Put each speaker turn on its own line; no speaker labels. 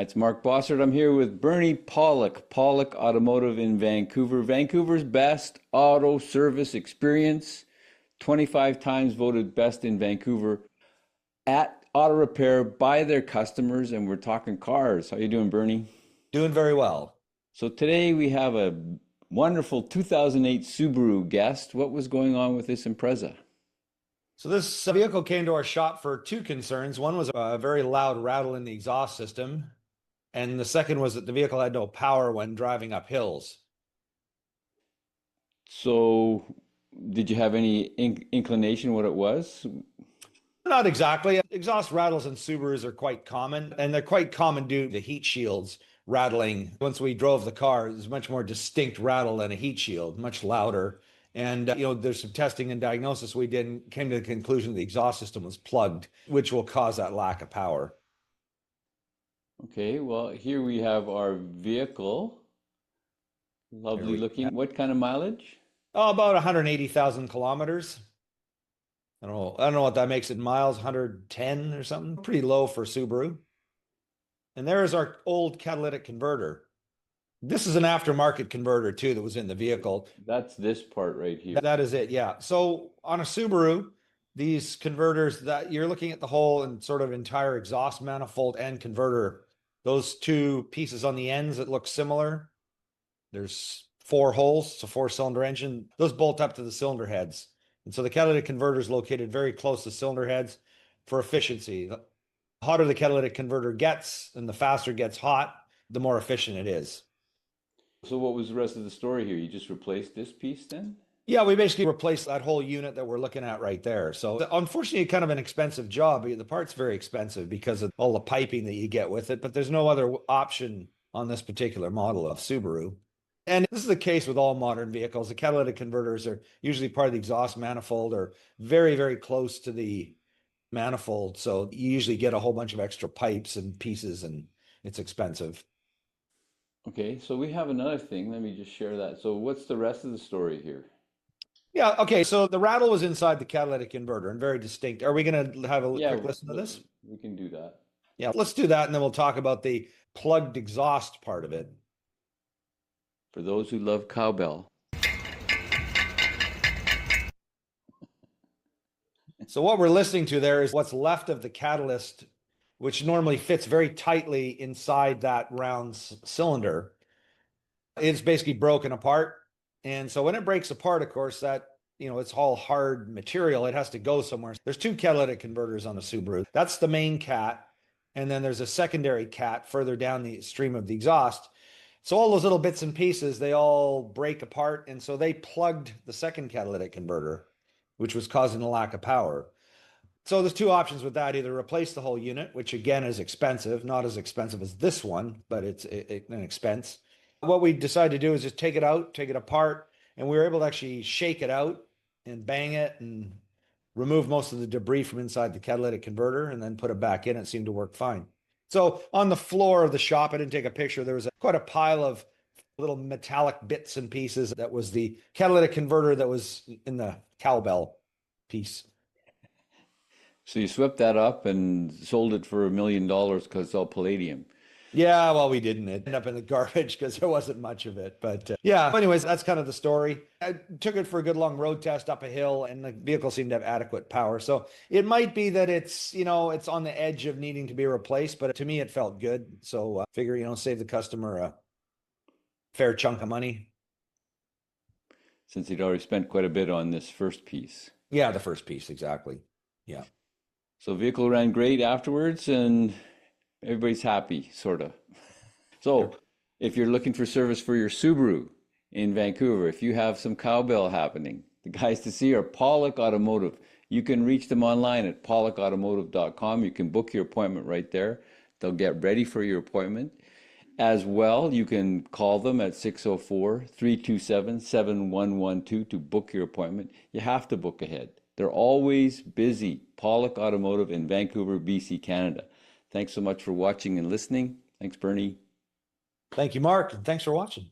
It's Mark Bossert. I'm here with Bernie Pawlik, Pawlik Automotive in Vancouver. Vancouver's best auto service experience, 25 times voted best in Vancouver at auto repair by their customers, and we're talking cars. How you doing, Bernie?
Doing very well.
So today we have a wonderful 2008 Subaru guest. What was going on with this Impreza?
So this vehicle came to our shop for two concerns. One was a very loud rattle in the exhaust system, and the second was that the vehicle had no power when driving up hills.
So did you have any inclination what it was?
Not exactly. Exhaust rattles in Subarus are quite common, and they're quite common due to the heat shields rattling. Once we drove the car, it was much more distinct rattle than a heat shield, much louder. And, there's some testing and diagnosis we did and came to the conclusion the exhaust system was plugged, which will cause that lack of power.
Okay, well, here we have our vehicle. Lovely looking. What kind of mileage?
Oh, about 180,000 kilometers. I don't know what that makes it in miles, 110 or something. Pretty low for Subaru. And there is our old catalytic converter. This is an aftermarket converter too that was in the vehicle.
That's this part right here.
That is it, yeah. So on a Subaru, these converters that you're looking at the whole and sort of entire exhaust manifold and converter, those two pieces on the ends that look similar. There's four holes, it's a four-cylinder engine. Those bolt up to the cylinder heads. And so the catalytic converter is located very close to cylinder heads for efficiency. The hotter the catalytic converter gets and the faster it gets hot, the more efficient it is.
So what was the rest of the story here? You just replaced this piece then?
Yeah, we basically replaced that whole unit that we're looking at right there. So unfortunately, kind of an expensive job. The part's very expensive because of all the piping that you get with it, but there's no other option on this particular model of Subaru. And this is the case with all modern vehicles. The catalytic converters are usually part of the exhaust manifold or very, very close to the manifold. So you usually get a whole bunch of extra pipes and pieces, and it's expensive.
Okay, so we have another thing. Let me just share that. So what's the rest of the story here?
Yeah, okay. So the rattle was inside the catalytic converter and very distinct. Are we going to have a quick listen to this?
We can do that.
Yeah, let's do that, and then we'll talk about the plugged exhaust part of it.
For those who love cowbell.
So what we're listening to there is what's left of the catalyst, which normally fits very tightly inside that round cylinder. It's basically broken apart. And so when it breaks apart, of course, that, it's all hard material. It has to go somewhere. There's two catalytic converters on a Subaru. That's the main cat. And then there's a secondary cat further down the stream of the exhaust. So all those little bits and pieces, they all break apart. And so they plugged the second catalytic converter, which was causing a lack of power. So there's two options with that. Either replace the whole unit, which again is expensive, not as expensive as this one, but it's an expense. What we decided to do is just take it out, take it apart, and we were able to actually shake it out and bang it and remove most of the debris from inside the catalytic converter and then put it back in. It seemed to work fine. So on the floor of the shop, I didn't take a picture. There was quite a pile of little metallic bits and pieces. That was the catalytic converter that was in the cowbell piece.
So you swept that up and sold it for $1 million because it's all palladium.
Yeah, well, we didn't. It ended up in the garbage because there wasn't much of it. But yeah, anyways, that's kind of the story. I took it for a good long road test up a hill, and the vehicle seemed to have adequate power. So it might be that it's on the edge of needing to be replaced, but to me, it felt good. So figure, save the customer a fair chunk of money.
Since he'd already spent quite a bit on this first piece.
Yeah, the first piece, exactly. Yeah.
So vehicle ran great afterwards, and everybody's happy, sort of. So if you're looking for service for your Subaru in Vancouver, if you have some cowbell happening, the guys to see are Pawlik Automotive. You can reach them online at pawlikautomotive.com. You can book your appointment right there. They'll get ready for your appointment. As well, you can call them at 604-327-7112 to book your appointment. You have to book ahead. They're always busy. Pawlik Automotive in Vancouver, BC, Canada. Thanks so much for watching and listening. Thanks, Bernie.
Thank you, Mark, and thanks for watching.